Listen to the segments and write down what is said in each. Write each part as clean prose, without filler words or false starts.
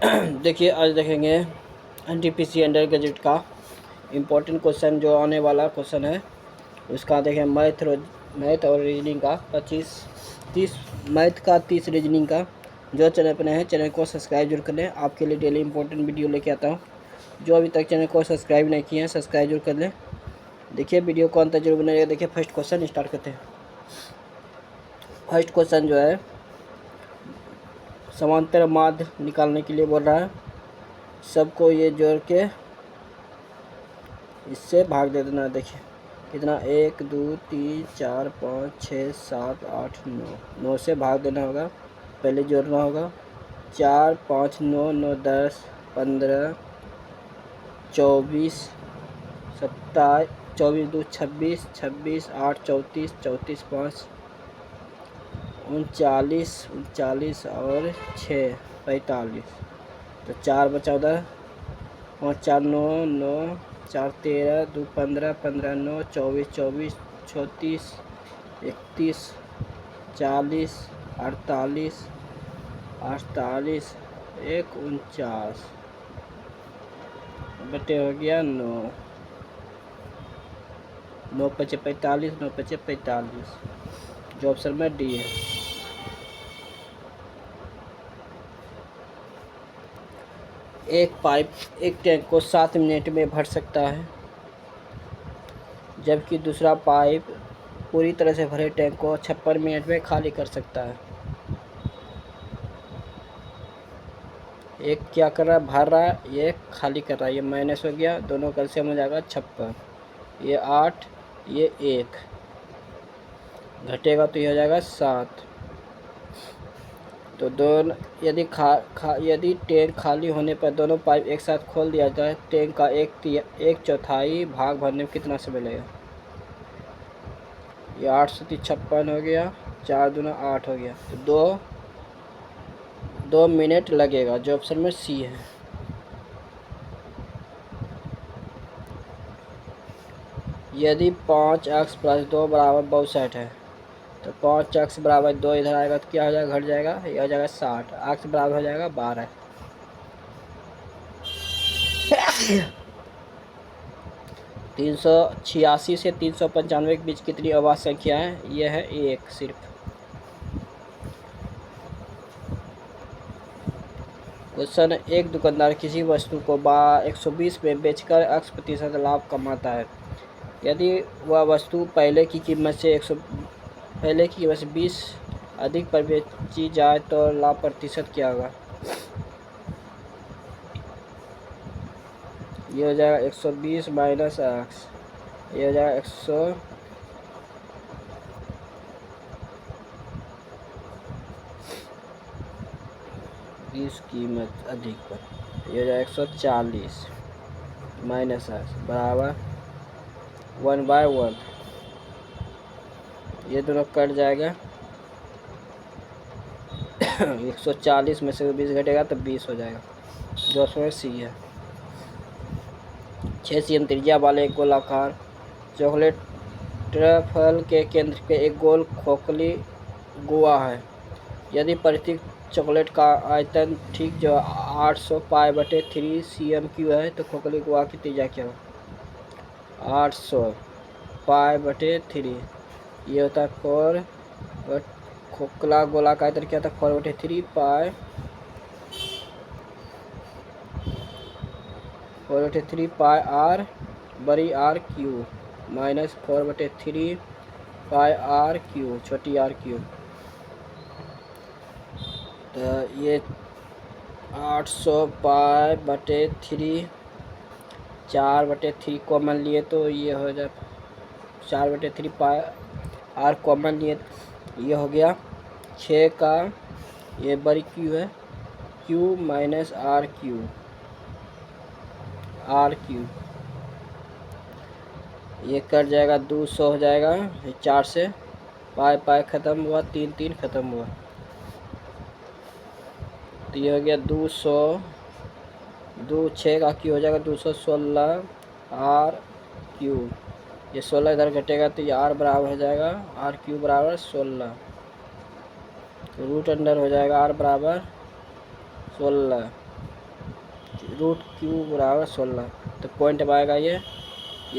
देखिए आज देखेंगे एनटीपीसी अंडर ग्रेजुएट का इम्पोर्टेंट क्वेश्चन जो आने वाला क्वेश्चन है उसका देखें मैथ और रीजनिंग का 30 मैथ का 30 रीजनिंग का। जो चैनल पर नए हैं चैनल को सब्सक्राइब जरूर कर लें, आपके लिए डेली इंपॉर्टेंट वीडियो लेके आता हूँ। जो अभी तक चैनल को सब्सक्राइब नहीं किए हैं सब्सक्राइब जरूर कर लें। देखिए वीडियो को अंत जरूर बनाइएगा। देखिए फर्स्ट क्वेश्चन स्टार्ट करते हैं। फर्स्ट क्वेश्चन जो है समांतर माध्य निकालने के लिए बोल रहा है। सबको ये जोड़ के इससे भाग दे देना। देखिए कितना 1 2 3 4 5 6 7 8 9 से भाग देना होगा। पहले जोड़ना होगा 4 5 9 9 10 15 24 27 24 2 26 26 8 34 34 5 39 और 6 45। तो 4 बचा उधर 5 4 9 9 4 13 2 15 15 9 24 24 34 31 40 48 48 1 49 बटे हो गया 9 9 पचे 45 9 पचे 45। जो ऑप्शन में डी है। एक पाइप एक टैंक को 7 मिनट में भर सकता है, जबकि दूसरा पाइप पूरी तरह से भरे टैंक को 56 मिनट में खाली कर सकता है। एक क्या कर रहा है, भर रहा है, ये खाली कर रहा है। ये माइनस हो गया, दोनों कैल्शियम हो जाएगा 56। ये 8 ये 1 घटेगा तो ये हो जाएगा 7। तो दोनों यदि टैंक खाली होने पर दोनों पाइप एक साथ खोल दिया जाए, टैंक का एक चौथाई भाग भरने में कितना समय लगेगा। ये 8 से 56 हो गया, 4 दूना 8 हो गया, तो 2 मिनट लगेगा। जो ऑप्शन में सी है। यदि 5x + 2 बराबर 62 है तो 5x बराबर 2 इधर आएगा तो क्या हो जाएगा, घट जाएगा, ये हो जाएगा 60। x बराबर हो जाएगा 12। 386 से 395 के बीच कितनी अवाज संख्या है, यह है 1 सिर्फ। क्वेश्चन, एक दुकानदार किसी वस्तु को 120 में बेचकर 80% लाभ कमाता है। यदि वह वस्तु पहले की कीमत से 20 अधिक पर बेची जाए तो लाभ प्रतिशत क्या होगा। ये हो जाएगा 120 माइनस x, ये हो जाएगा 120 कीमत अधिक पर, ये हो जाएगा 140 माइनस x बराबर 1/1। ये दोनों कट जाएगा। 140 में से 20 घटेगा तो 20 हो जाएगा। जो उसमें सी है। 6 cm त्रिज्या वाले एक गोलाकार चॉकलेट ट्रफल के केंद्र पे एक गोल खोखली गुहा है। यदि प्रत्येक चॉकलेट का आयतन ठीक जो 800 π/3 cm³ है तो खोखली गुहा की त्रिज्या क्या हो। 800 π/3 ये होता है 4, खोखला गोला का आयतन क्या था 4/3 पाई 4/3 पाई r बड़ी r क्यू माइनस 4/3 पाई r क्यू छोटी r क्यू। तो ये 800 π/3 4/3 कॉमन लिए तो ये हो जाए 4/3 पाई r कॉमन लिए ये हो गया 6 का, ये बड़ी क्यू है क्यू माइनस r क्यू ये कट जाएगा 200 हो जाएगा। 4 से पाई ख़त्म हुआ, 3 3 ख़त्म हुआ तो ये हो गया 200। 6 का क्यू हो जाएगा 216 r क्यू। ये 16 इधर घटेगा तो ये r बराबर हो जाएगा r क्यू बराबर 16। तो रूट अंडर हो जाएगा r बराबर 16। रूट क्यू बराबर 16, तो पॉइंट में आएगा ये आ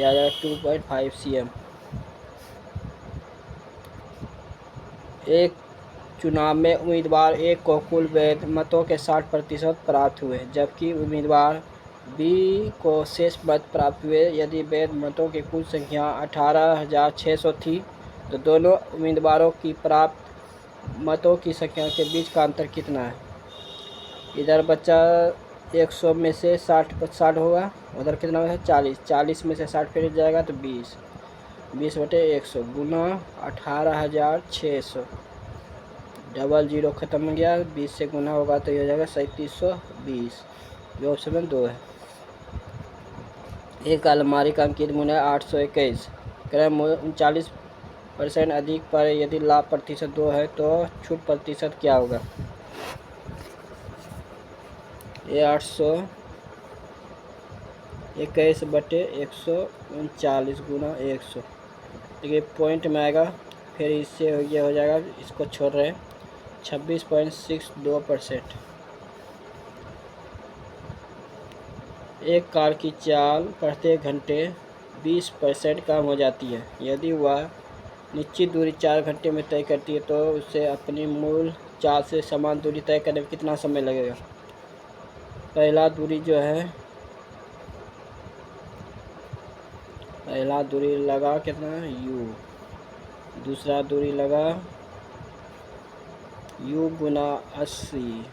जाएगा 2.5 cm। एक चुनाव में उम्मीदवार ए को कुल वैध मतों के 60% प्राप्त हुए, जबकि उम्मीदवार बी को शेष मत प्राप्त हुए। यदि वैध मतों की कुल संख्या 18,600 थी, तो दोनों उम्मीदवारों की प्राप्त मतों की संख्या के बीच का अंतर कितना है? इधर बच्चा 100 में से 60 होगा, उधर कितना है 40 में से 60 फिर जाएगा तो 20/100 गुना 18,600, डबल जीरो ख़त्म हो गया, 20 से गुना होगा तो ये हो जाएगा 3720, जो ऑप्शन में 2 है। एक अलमारी का अंकित मूल्य 821, क्रय मूल्य 39% अधिक पर यदि लाभ प्रतिशत 2 है तो छूट प्रतिशत क्या होगा? ये 821/139 गुना 100, देखिए पॉइंट में आएगा, फिर इससे ये हो जाएगा, इसको छोड़ रहे हैं 26.62%। एक कार की चाल प्रत्येक घंटे 20% कम हो जाती है। यदि वह निश्चित दूरी 4 घंटे में तय करती है तो उसे अपनी मूल चाल से समान दूरी तय करने में कितना समय लगेगा? पहला दूरी लगा कितना u, दूसरा दूरी लगा u गुना 80,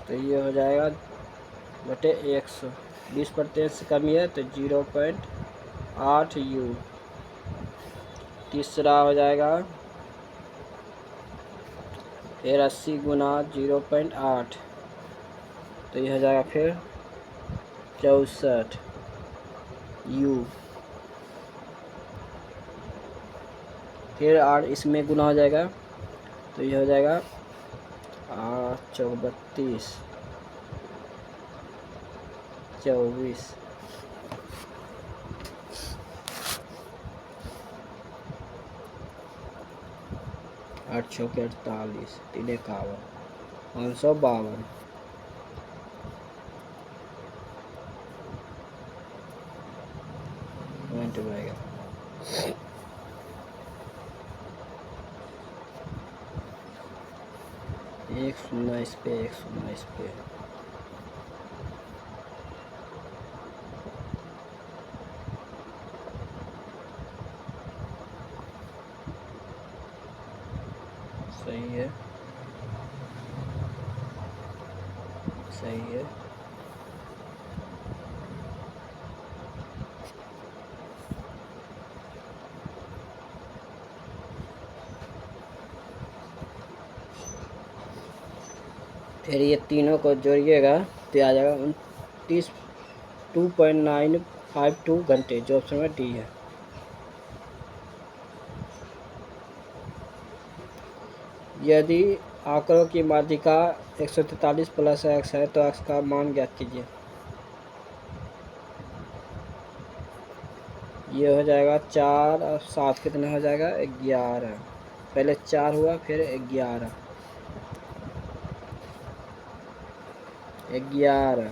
तो ये हो जाएगा बटे 100, 20% से कमी है तो 0.8 u। तीसरा हो जाएगा फिर 80 गुना 0.8, तो ये हो जाएगा फिर 64 u। फिर 8 इसमें गुना हो जाएगा तो ये हो जाएगा 8 चौक 32, 24, 8 चौक 48, 3 51, 552। बनेगा एक शून्य इस पे, एक शून्य इस पे, सही है, सही है। फिर ये तीनों को जोड़िएगा तो आ जाएगा 2.952 घंटे, जो ऑप्शन में डी है। यदि आंकड़ों की माध्यिका 143 प्लस x है तो x का मान ज्ञात कीजिए। ये हो जाएगा 4 और 7 कितना हो जाएगा 11, पहले 4 हुआ फिर 11, 11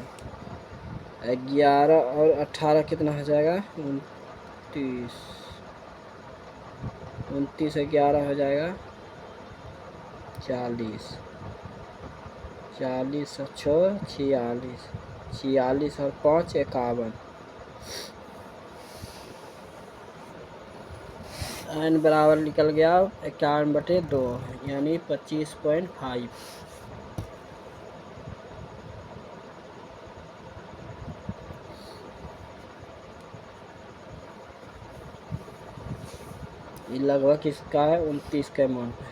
और 18 कितना हो जाएगा 29, 29 11 हो जाएगा 40, 40 और 6 46, 46 और 5 51, n बराबर निकल गया 51/2 यानी 25.5। ये लगभग किसका है 29 के मान पे।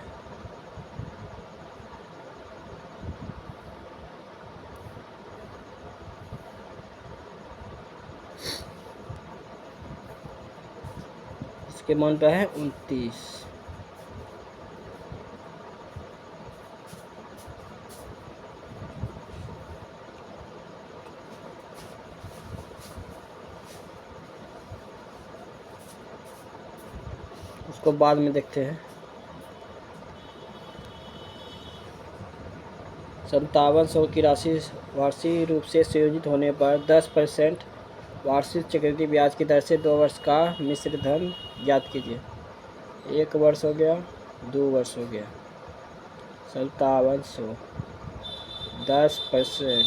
इसके मान पे है 29। उसको बाद में देखते हैं। 5700 की राशि वार्षिक रूप से संयोजित होने पर 10% वार्षिक चक्रवृद्धि ब्याज की दर से 2 वर्ष का मिश्र धन ज्ञात कीजिए। 1 वर्ष हो गया, 2 वर्ष हो गया। 5700 10%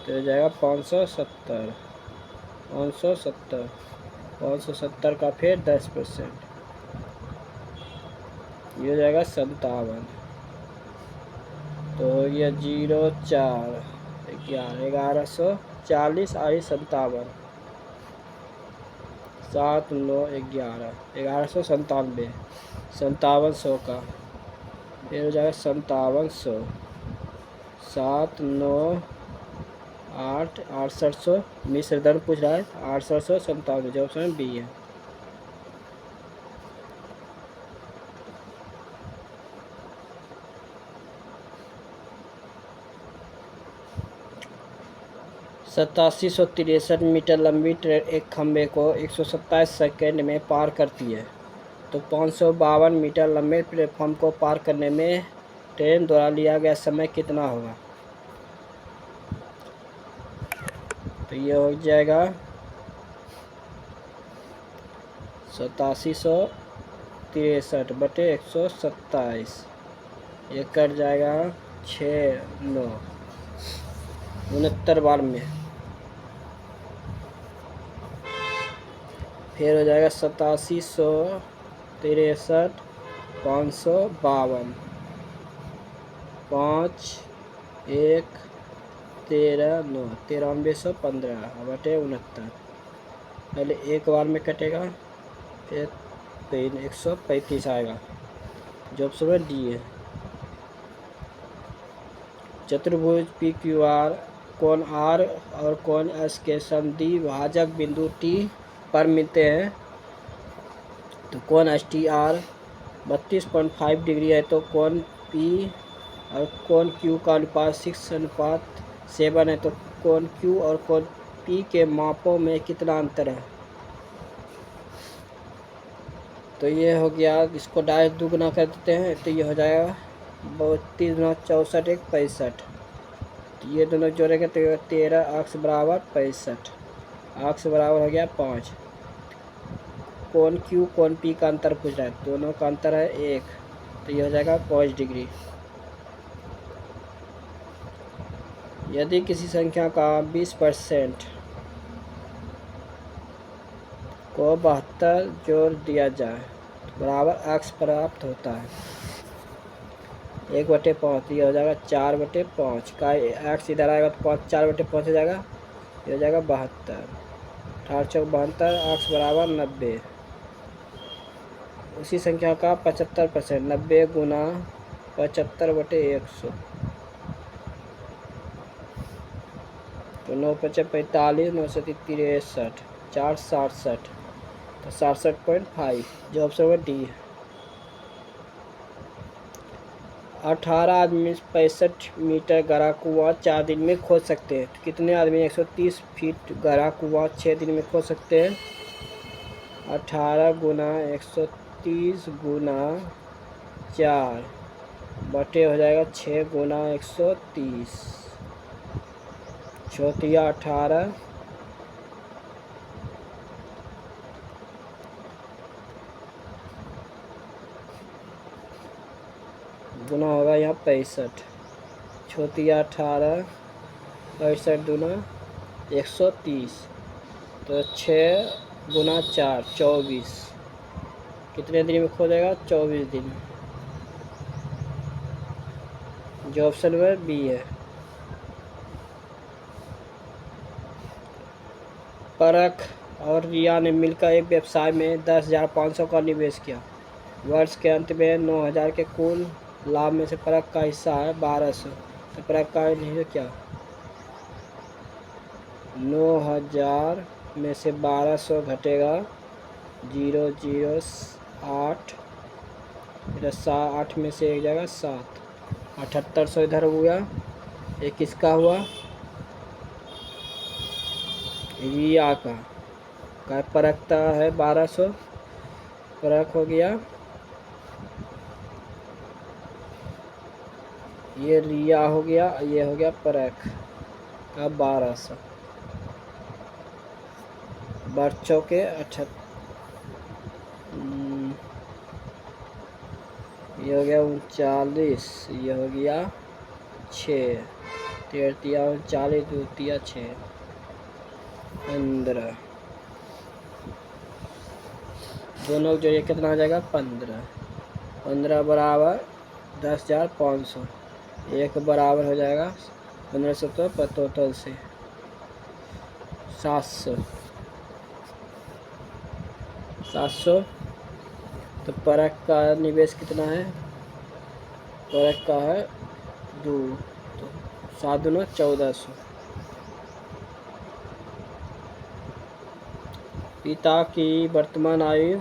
तो हो जाएगा 570 570 570 का फिर 10%, ये हो जाएगा 57। तो हो गया 0 4 11 1140 और 57 7 9 11 1197 5700 का फिर हो जाएगा 5700 7 9 8 6800 मिश्र धन पूछ रहा है 6897 जो ऑप्शन बी है। सतासी 163 मीटर लंबी ट्रेन एक खंभे को 127 सेकंड में पार करती है, तो 552 मीटर लंबे प्लेटफॉर्म को पार करने में ट्रेन द्वारा लिया गया समय कितना होगा। तो ये हो जाएगा 8763 बटे 127, ये कट जाएगा 6 9 69 बार में। फिर हो जाएगा 8763 552 5 1 13 9 9315 बटे 69, पहले एक बार में कटेगा फिर 135 आएगा जो ऑप्शन डी है। चतुर्भुज पी क्यू आर कोण आर और कोण एस के समद्वि भाजक बिंदु टी पर मिलते हैं, तो कोण एस टी आर 32.5 डिग्री है, तो कोण पी और कोण क्यू का अनुपात 6:7 है, तो कोण क्यू और कोण पी के मापों में कितना अंतर है। तो ये हो गया, इसको डायरेक्ट दुगना कर देते हैं, तो ये हो जाएगा 32 गुना 64 1 65, तो ये दोनों जोड़ेंगे तो 13 अक्ष बराबर 65, अक्ष बराबर हो गया 5। कोण क्यू कोण पी का अंतर पूछ रहा है, दोनों का अंतर है 1, तो ये हो जाएगा 5 डिग्री। यदि किसी संख्या का 20% को 72 जोड़ दिया जाए बराबर अक्ष प्राप्त होता है। 1/5 ये हो जाएगा 4/5 का एक्स इधर आएगा तो 5 4/5 हो जाएगा, ये हो जाएगा 72, 18 चौक 72 अक्ष बराबर 90। उसी संख्या का 75% 90 गुना 75/100, तो 9 × 5 45 9 × 63 4 67, तो 67.5 जो ऑप्शन नंबर डी है। 18 आदमी 65 मीटर गहरा कुआं 4 दिन में खोद सकते हैं, तो कितने आदमी 130 फीट गहरा कुआं 6 दिन में खोद सकते हैं। 18 गुना 130 गुना 4 बटे हो जाएगा 6 गुना 130, 18 गुना होगा यहाँ 65, 18 65 गुना 130, तो 6 गुना 4 24, कितने दिन में खोदेगा 24 दिन, जो ऑप्शन नंबर बी है। परख और रिया ने मिलकर एक व्यवसाय में 10,500 का निवेश किया। वर्ष के अंत में 9,000 के कुल लाभ में से परख का हिस्सा है 1200, तो परख का नहीं क्या 9,000 में से 1200 घटेगा 008, 8 में से एक जगह 7, 7800 इधर हो गया, एक किसका हुआ रिया का परखता है 1200, परख हो गया ये रिया हो गया, ये हो गया परख का 1200 बच्चों के 78। ये हो गया 39, ये हो गया 6, 13 39 2 6 15, दोनों जो ये कितना हो जाएगा 15, 15 बराबर 10,500, एक बराबर हो जाएगा 1500 तो टोटल से 700, 700। तो परख का निवेश कितना है, परख का है 2, तो 7 दूना 1400। पिता की वर्तमान आयु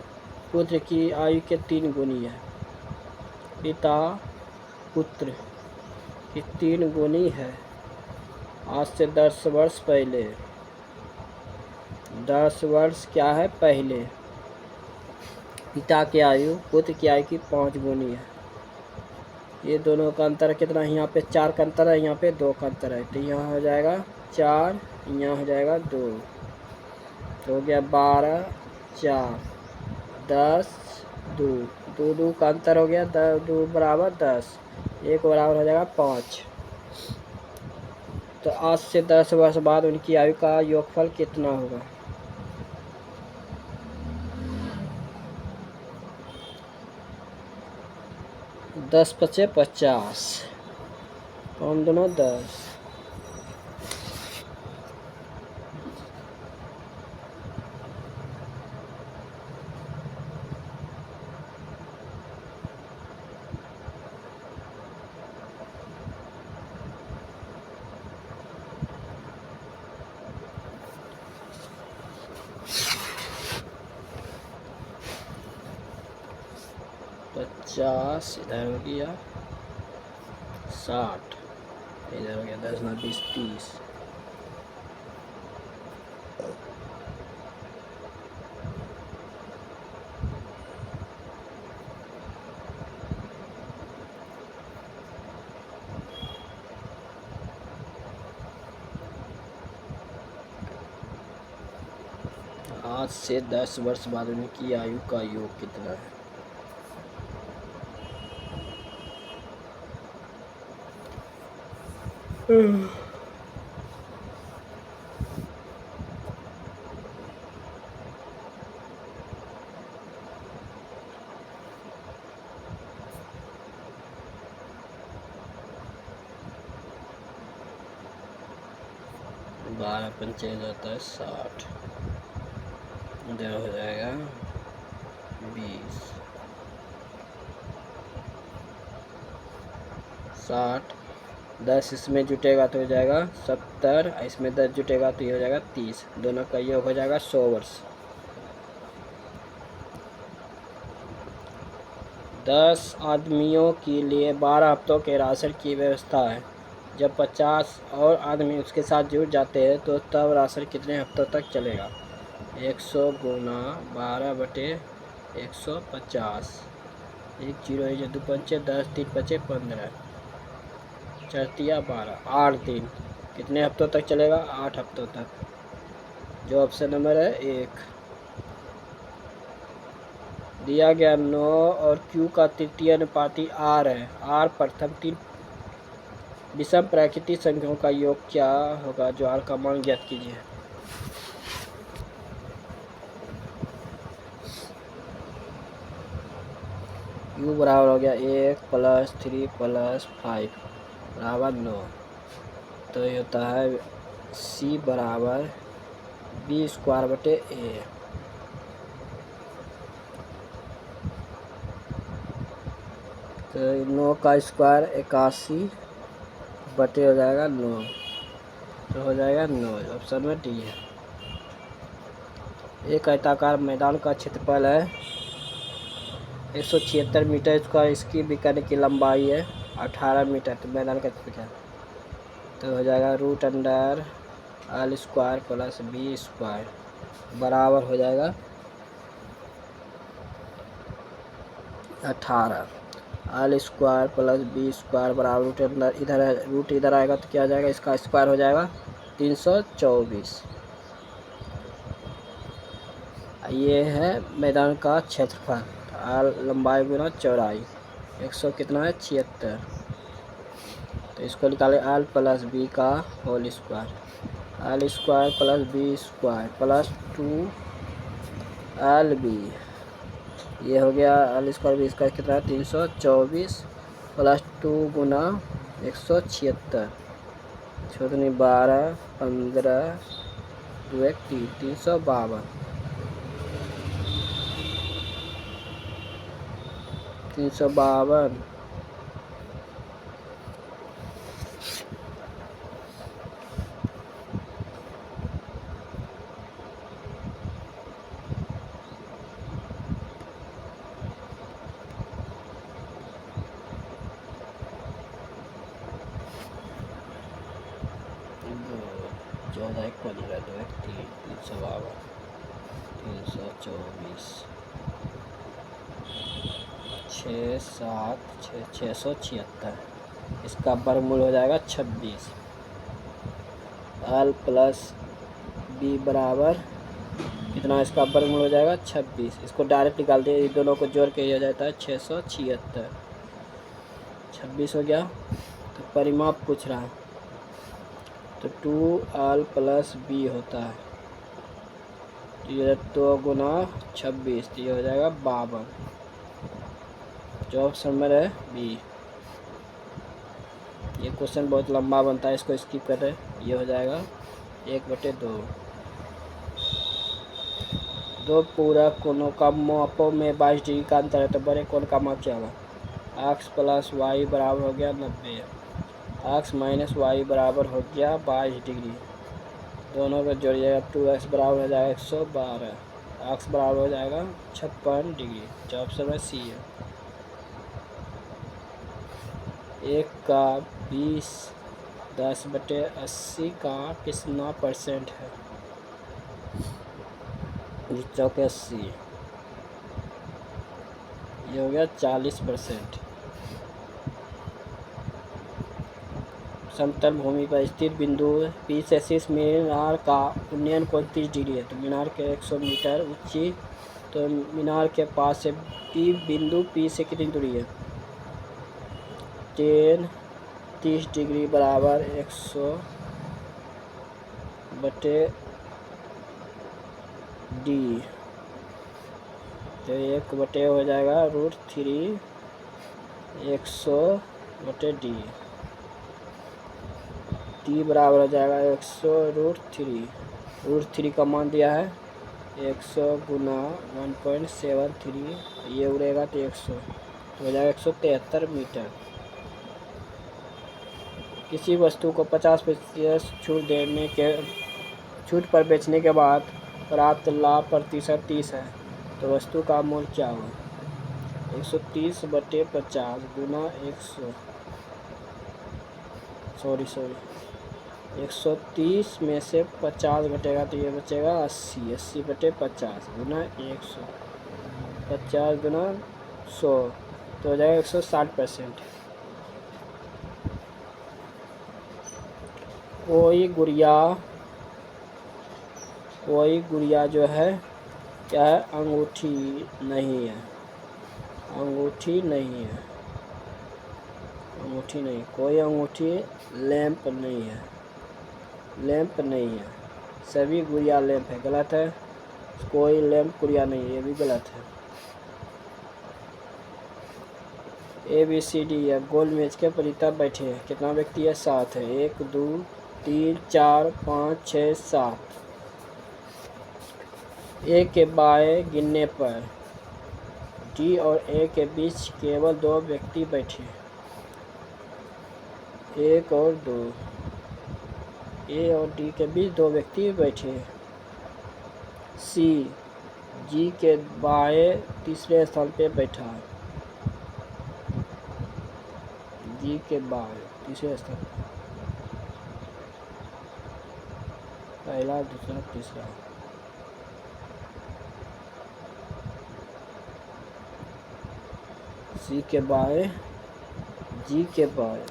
पुत्र की आयु के 3 गुनी है। पिता पुत्र की 3 गुनी है। आज से 10 वर्ष पहले, 10 वर्ष क्या है पहले, पिता की आयु पुत्र की आयु की 5 गुनी है। ये दोनों का अंतर कितना है, यहाँ पे 4 का अंतर है, यहाँ पे 2 का अंतर है, तो यहाँ हो जाएगा 4, यहाँ हो जाएगा 2, तो हो गया 12 4 10 2, 2 2 का अंतर हो गया, 2 बराबर 10, 1 बराबर हो जाएगा 5। तो आज से 10 वर्ष बाद उनकी आयु का योगफल कितना होगा। 10 पचे 50, हम दोनों 10, पचास इधर हो गया 60, इधर हो गया 10 ना 20 30, आज से 10 वर्ष बाद उनकी आयु का योग कितना है। बारह पंचे जाता है 60, इधर हो जाएगा 20, 60, 10 इसमें जुटेगा तो हो जाएगा 70, इसमें 10 जुटेगा तो ये हो जाएगा 30, दोनों का योग हो जाएगा 100 वर्ष। 10 आदमियों के लिए 12 हफ्तों के राशन की व्यवस्था है। जब 50 और आदमी उसके साथ जुड़ जाते हैं तो तब राशन कितने हफ्तों तक चलेगा। 100 गुना 12/150, 1 0 1 2 पंचे 10 3 पचे 15, 4 12, 8 दिन, कितने हफ्तों तक चलेगा 8 हफ्तों तक। जो ऑप्शन नंबर है 1 दिया गया 9 और Q का तृतीय अनुपाती R है। R प्रथम 3 विषम प्राकृतिक संख्याओं का योग क्या होगा, जो R का मान ज्ञात कीजिए। U बराबर हो गया 1 + 3 + 5 बराबर 9, तो ये होता है C बराबर B²/A। तो 9 का स्क्वायर 81 बटे हो जाएगा 9, तो हो जाएगा 9, ऑप्शन में डी है। एक आयताकार मैदान का क्षेत्रफल है 176 मीटर स्क्वायर, इसकी बिकने की लंबाई है 18 मीटर, तो मैदान का क्षेत्रफल तो हो जाएगा √L² + B² बराबर हो जाएगा 18। आल स्क्वायर प्लस बी स्क्वायर बराबर रूट अंदर इधर है, रूट इधर आएगा तो क्या आ जाएगा, इसका स्क्वायर हो जाएगा 324। ये है मैदान का क्षेत्रफल, आल लंबाई गुना चौड़ाई 100 कितना है 76। तो इसको निकालें आल प्लस बी का whole square, l square plus b square plus 2 l b, ये हो गया आल स्क्वायर बी स्क्वायर कितना है 324 प्लस 2 गुना 176 छोटनी 12 15 2 1 3 352 352। चौदह एक 15 2 1 3 352 324 6 7 6 676, इसका वर्गमूल हो जाएगा 26। आल प्लस बी बराबर कितना, इसका वर्गमूल हो जाएगा 26। इसको डायरेक्ट निकाल दिए, दोनों को जोड़ के ये हो जाता है 676, 26 हो गया। तो परिमाप पूछ रहा है तो 2 आल प्लस बी होता है, तो ये 2 गुना 26 तो ये हो जाएगा 52, जो ऑप्शन में है बी। ये क्वेश्चन बहुत लंबा बनता है, इसको स्किप कर रहे, ये हो जाएगा 1/2। दो पूरा कोनों का मापों में 22 डिग्री का अंतर है, तो बड़े कोण का माप क्या होगा, एक्स प्लस वाई बराबर हो गया 90, एक्स माइनस वाई बराबर हो गया 22 डिग्री, दोनों को जोड़िएगा 2x बराबर हो जाएगा 112, एक्स बराबर हो जाएगा 56 डिग्री, जो ऑप्शन में सी है। एक का 20 10/80 का कितना परसेंट है, 80, ये हो गया 40%। समतल भूमि पर स्थित बिंदु पी से शीर्ष मीनार का उन्नयन 29 डिग्री है, तो मीनार के 100 मीटर ऊंची, तो मीनार के पास से पी बिंदु पी से कितनी दूरी है, 30 डिग्री बराबर 100/d, तो 1/, हो जाएगा √3 100/d, टी बराबर हो जाएगा 100√3 का मान दिया है 100 गुना 1.73, ये उड़ेगा तो 100, तो हो जाएगा 173 मीटर। किसी वस्तु को 50% छूट पर बेचने के बाद प्राप्त लाभ प्रतिशत 30 है, तो वस्तु का मूल्य क्या होगा, 130/50 गुना 130 में से 50 घटेगा तो ये बचेगा 80, 80/50 गुना 100, 50 गुना 100, तो हो जाएगा 160%। कोई गुड़िया जो है क्या है, अंगूठी नहीं है, अंगूठी नहीं, कोई अंगूठी लैंप नहीं है, लैंप नहीं है, सभी गुड़िया लैंप है, गलत है, कोई लैंप गुड़िया नहीं है, ये भी गलत है। ABCD या गोल मेज के परिता बैठे हैं, कितना व्यक्ति है, 7 है, 1 2 3 4 5 6 7, ए के बाएं गिनने पर डी और ए के बीच केवल 2 व्यक्ति बैठे, 1 और 2, ए और डी के बीच 2 व्यक्ति बैठे। सी जी के बाएं तीसरे स्थान पे बैठा है, जी के बाएं तीसरे स्थान पे, पहला दूसरा तीसरा। सी के बाएं, जी के बाएं,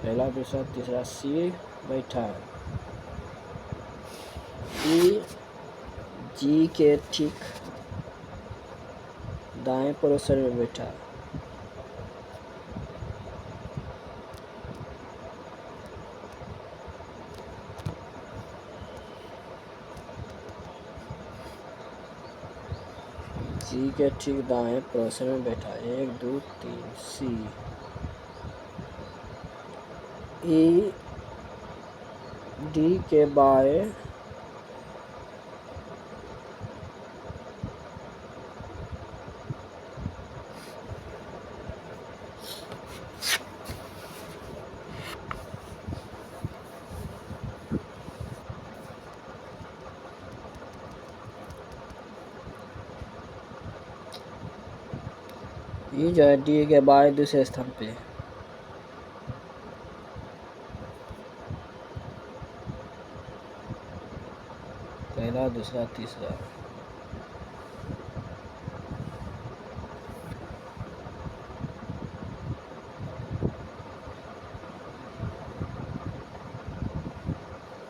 पहला दूसरा तीसरा सी बैठा है। ई जी के ठीक दाएं पड़ोसन में बैठा है। जी के ठीक दाएं पड़ोसन में बैठा है। 1 2 3 सी। ई डी के बाएं, ई जो है डी के बाएं दूसरे स्थान पे। पहला दूसरा तीसरा।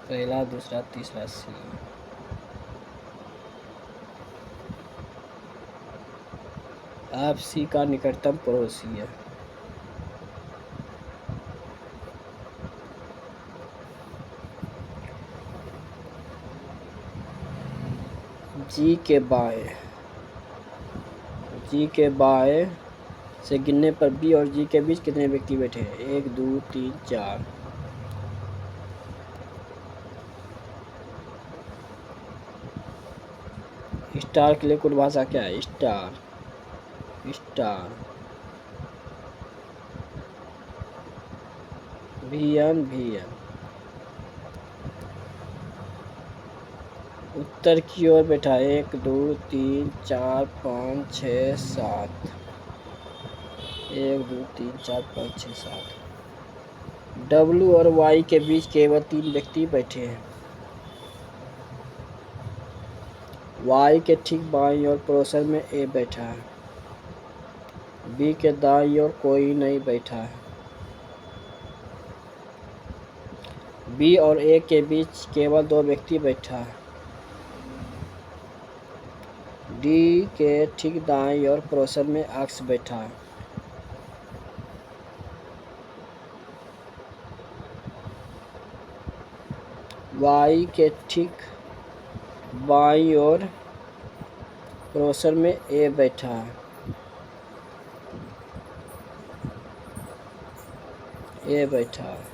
पहला दूसरा तीसरा सी। आप सी का निकटतम पड़ोसी है। जी के बाएं, जी के बाएं से गिनने पर बी और जी के बीच कितने व्यक्ति बैठे हैं? 1 2 3 4। स्टार के लिए कोड भाषा क्या है? Star, star, VN, VN। उत्तर की ओर बैठा 1 2 3 4 5 6 7। 1 2 3 4 5 6 7। W और Y के बीच केवल 3 व्यक्ति बैठे हैं। Y के ठीक बाईं ओर पड़ोसन में A बैठा है। B के दाईं ओर कोई नहीं बैठा है। B और A के बीच केवल 2 व्यक्ति बैठा है। D के ठीक दाईं ओर पड़ोसन में X बैठा है। Y के ठीक बाईं ओर पड़ोसन में A बैठा है। A बैठा है।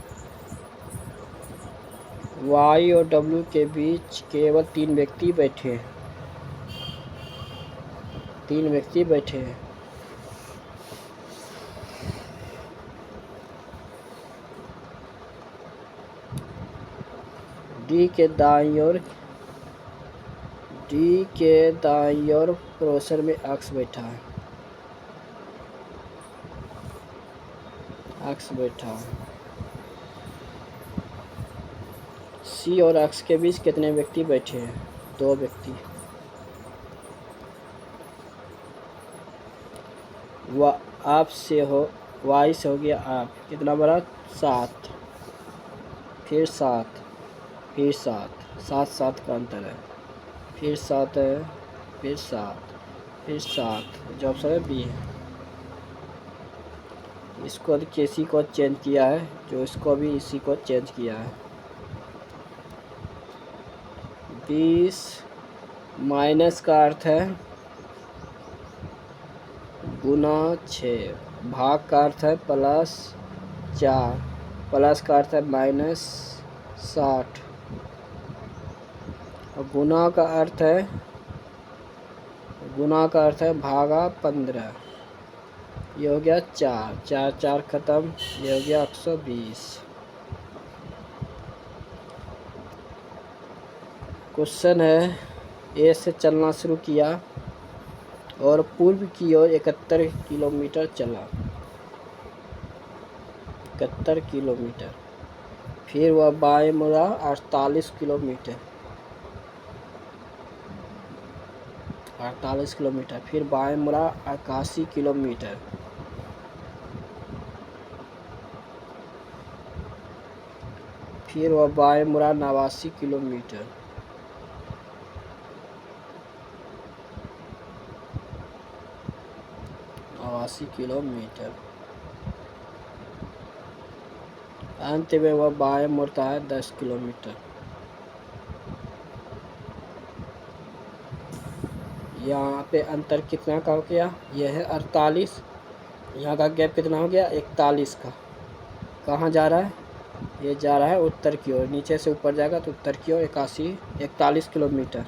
Y और W के बीच केवल 3 व्यक्ति बैठे हैं। 3 व्यक्ति बैठे हैं। D के दाईं ओर पड़ोसन में X बैठा है। X बैठा है। C और X के बीच कितने व्यक्ति बैठे हैं? 2 व्यक्ति। आप से हो Y से हो गया आप, कितना बड़ा? 7, फिर 7, फिर 7, 7 7 का अंतर है, फिर 7 है, फिर 7, फिर 7। जो ऑप्शन है बी है। इसको किसी को चेंज किया है, जो इसको भी इसी को चेंज किया है। 20 माइनस का अर्थ है गुना 6, भाग का अर्थ है +4, प्लस का अर्थ है -60 और गुना का अर्थ है भागा 15। ये हो गया 4 4 4 खत्म। ये हो गया 120। क्वेश्चन है, ए से चलना शुरू किया और पूर्व की ओर 71 किलोमीटर चला। 71 किलोमीटर। फिर वह बाएं मुड़ा 48 किलोमीटर। 48 किलोमीटर। फिर बाएं मुड़ा 81 किलोमीटर। फिर वह बाएं मुड़ा 89 किलोमीटर। अंत में वह बाएं मुड़ता है 10 किलोमीटर। यहाँ पे अंतर कितना का हो गया? यह है 48, यहाँ का गैप कितना हो गया? 41 का। कहाँ जा रहा है? ये जा रहा है उत्तर की ओर, नीचे से ऊपर जाएगा तो उत्तर की ओर 41 किलोमीटर।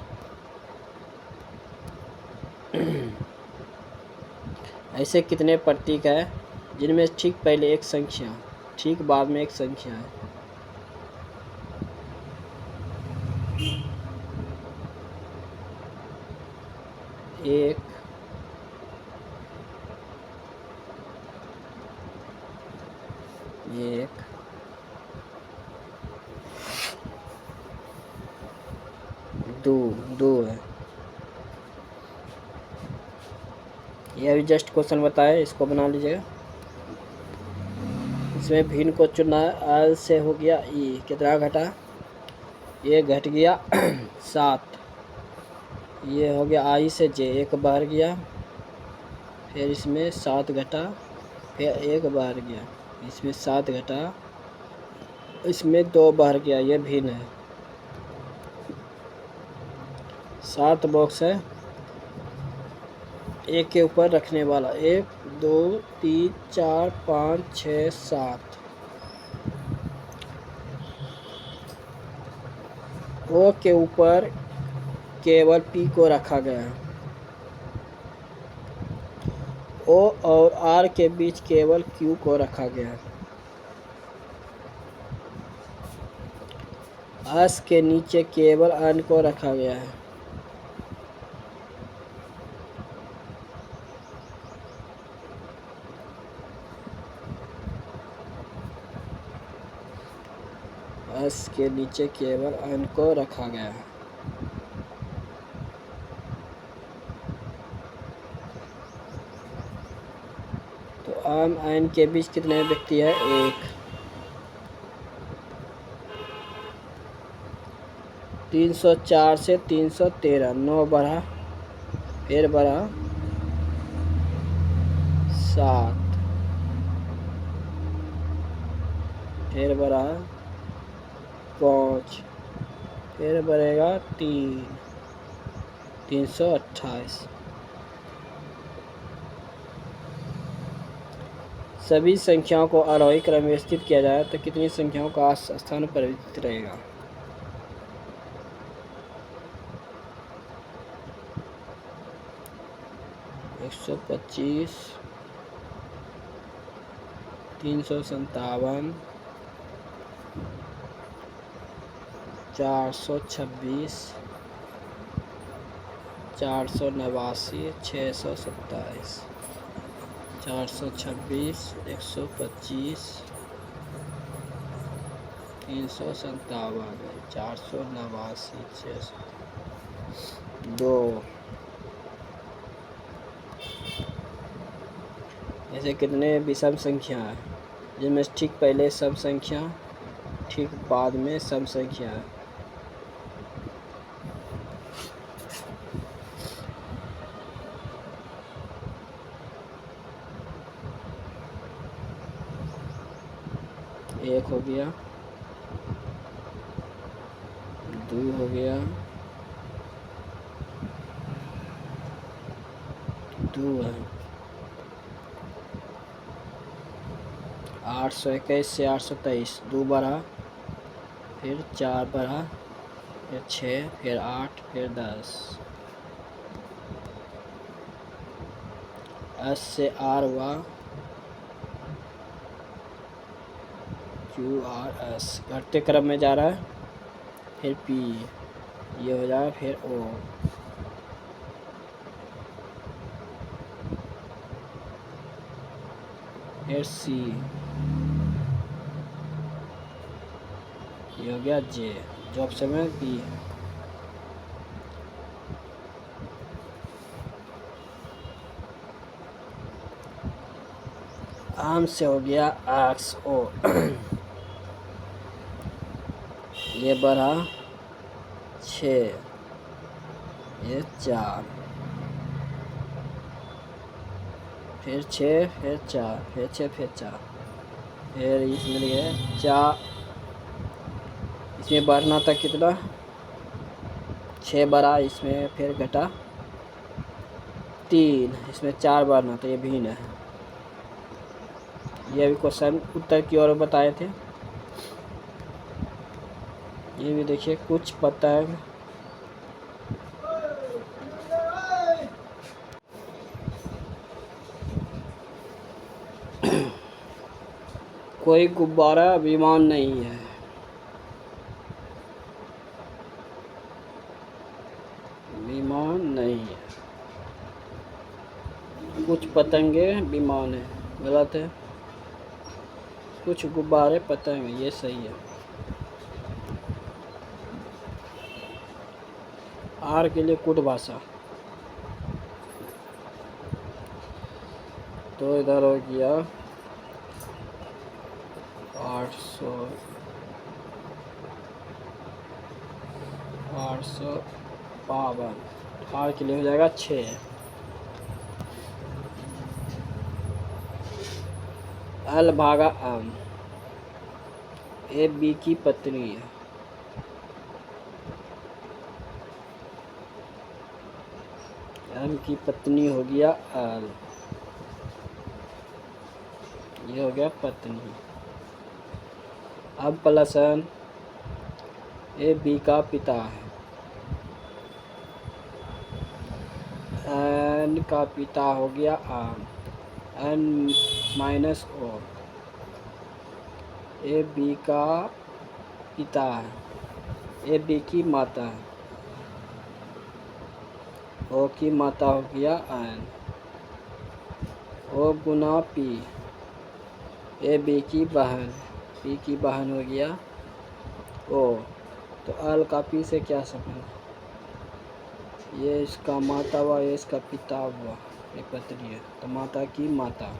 ऐसे कितने प्रतीक है जिनमें ठीक पहले एक संख्या, ठीक बाद में एक संख्या है? एक, दो है। ये अभी जस्ट क्वेश्चन बताया, इसको बना लीजिएगा। इसमें भिन्न को चुनना है। आल से हो गया ई, कितना घटा? ये घट गया 7। ये हो गया आई से जे, एक बाहर गया। फिर इसमें 7 घटा, फिर एक बाहर गया। इसमें 7 घटा, इसमें 2 बाहर गया। ये भिन्न है। 7 बॉक्स है एक के ऊपर रखने वाला। 1 2 3 4 5 6 7। ओ के ऊपर केवल पी को रखा गया है। ओ और आर के बीच केवल क्यू को रखा गया है। एस के नीचे केवल एन को रखा गया है। एस के नीचे केवल एन को रखा गया है। तो एम एन के बीच कितने व्यक्ति है? 1। 304 से 313, 9 बढ़ा, फिर बढ़ा 7, फिर बढ़ा 5, फिर बढ़ेगा 3, 328। सभी संख्याओं को आरोही क्रम में स्थित किया जाए तो कितनी संख्याओं का स्थान परिवर्तित रहेगा? 125, 357, 426, 489, 627। 426, 125, 357, 489, 627। 2। ऐसे कितने विषम संख्या है जिनमें ठीक पहले सम संख्या, ठीक बाद में सम संख्या है? एक हो गया, 2 हो गया, 2 है। 821 से 823, 2 बढ़ा, फिर 4 बढ़ा, फिर 6, फिर 8, फिर 10। एस से आर हुआ क्यू आर एस, घटते क्रम में जा रहा है। फिर पी, ये हो जाएगा, फिर ओ, फिर सी, ये हो गया जे, जो ऑप्शन में बी है। आम से हो गया एक्स ओ ये बढ़ा 6, ये 4, फिर 6, फिर 4, फिर 6, फिर 4, फिर इसमें लिए 4, इसमें बढ़ना था कितना 6 बढ़ा, इसमें फिर घटा 3, इसमें 4 बढ़ना था, ये भिन्न है। ये भी क्वेश्चन उत्तर की ओर बताए थे। ये भी देखिए कुछ पतंग कोई गुब्बारा विमान नहीं है। विमान नहीं है। कुछ पतंगे विमान है, गलत है। कुछ गुब्बारे पतंग है, ये सही है। आर के लिए कुट भाषा, तो इधर हो गया 852। आर के लिए हो जाएगा 6। एल भागा एम, ए बी की पत्नी है। एम की पत्नी हो गया एल, ये हो गया पत्नी। अब प्लस एन, ए बी का पिता है। एन का पिता हो गया आम, N minus O, A B का पिता है, ए बी की माता है, ओ की माता हो गया एन, ओ गुना पी, ए बी की बहन, पी की बहन हो गया ओ। तो एल का पी से क्या संबंध, ये इसका माता हुआ, ये इसका पिता हुआ, ये पत्नी है, तो माता की माता।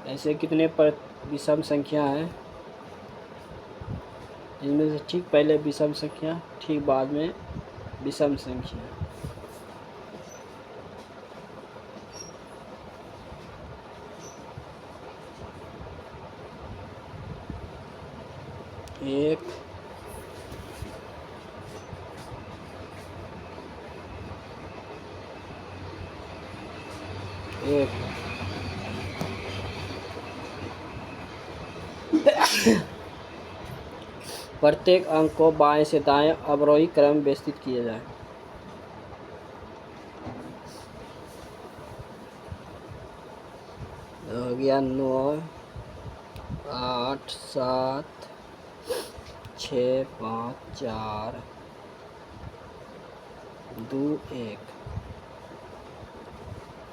ऐसे कितने पर विषम संख्या है, जिनमें से ठीक पहले विषम संख्या, ठीक बाद में विषम संख्या। एक, एक, प्रत्येक अंक को बाएं से दाएं अवरोही क्रम में व्यवस्थित किया जाए। हो गया 9, 8, 7, 6, 5, 4, 2, 1।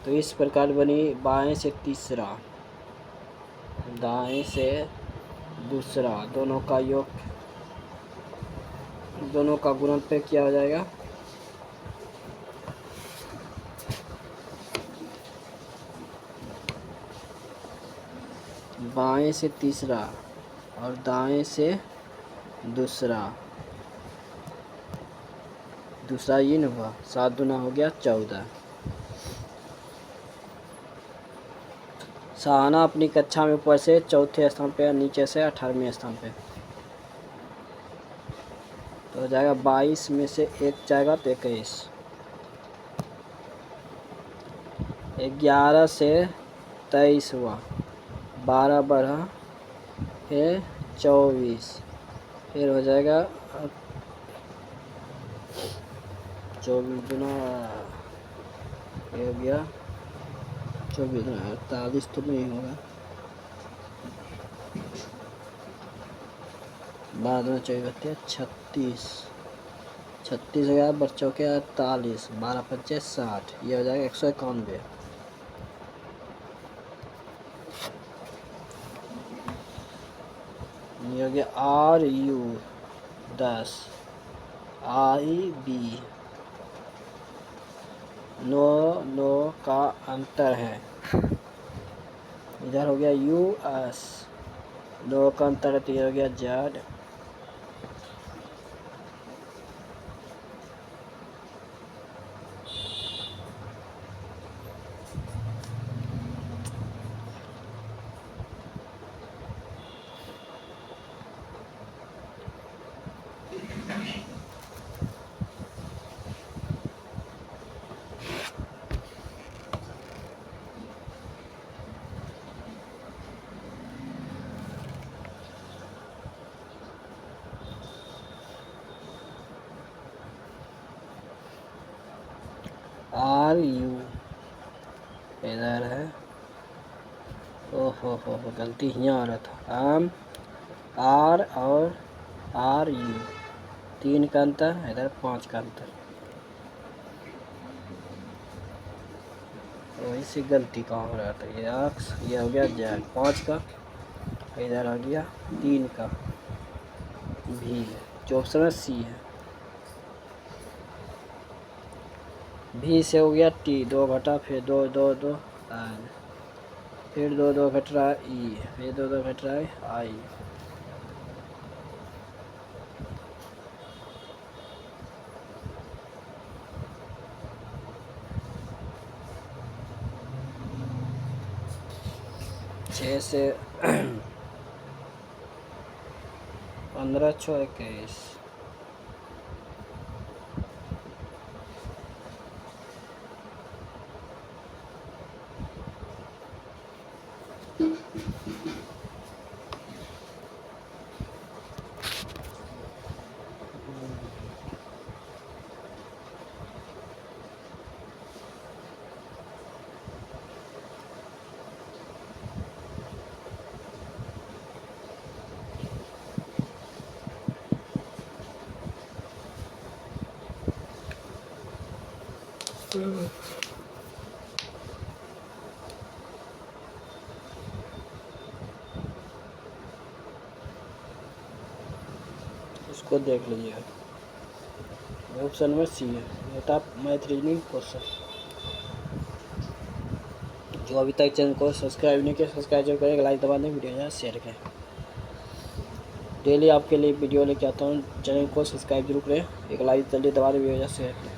तो इस प्रकार बनी बाएं से तीसरा, दाएं से दूसरा, दोनों का योग, दोनों का गुणनफल क्या हो जाएगा, बाएं से तीसरा और दाएं से दूसरा, दूसरा ये न हुआ, 7 दूना हो गया 14। सहाना अपनी कक्षा में ऊपर से 4थे स्थान पे, नीचे से 18वें स्थान पे। तो हो जाएगा 22 में से 1 जाएगा तो 21। 11 से 23 हुआ, 12 बढ़ा, फिर 24, फिर हो जाएगा 24 गुना, ये हो गया 24 गुना 48, तो नहीं होगा, 12 गुना 24 36, 36 हो गया, बच्चों के 48, 12 पंचे 60, ये हो जाएगा 191। ये हो गया आर यू 10, आई बी नो नो का अंतर है। इधर हो गया यू एस, नो का अंतर है तो ये हो गया जेड। आर यू इधर है, ओहो हो गलती यहाँ आ रहा था। एम आर और आर यू 3 का अंतर, इधर 5 का अंतर, वही से गलती कहाँ हो रहा था। ये एक्स, ये हो गया जेड 5 का, इधर आ गया 3 का भी, जो ऑप्शन है सी है। भी से हो गया टी, 2 घटा, फिर 2 2 2 एन, फिर 2 2 घट रहा है ई, फिर 2 2 घट रहा है आई। छः से 15 6 21, इसको देख लीजिए, ऑप्शन में सी है। ये था मैथ रीजनिंग क्वेश्चन। जो अभी तक चैनल को सब्सक्राइब नहीं किया, सब्सक्राइब जरूर करें, लाइक दबा दें, वीडियो शेयर करें। डेली आपके लिए वीडियो लेके आता हूँ, चैनल को सब्सक्राइब जरूर करें, एक लाइक जल्दी दबा दें, वीडियो शेयर करें।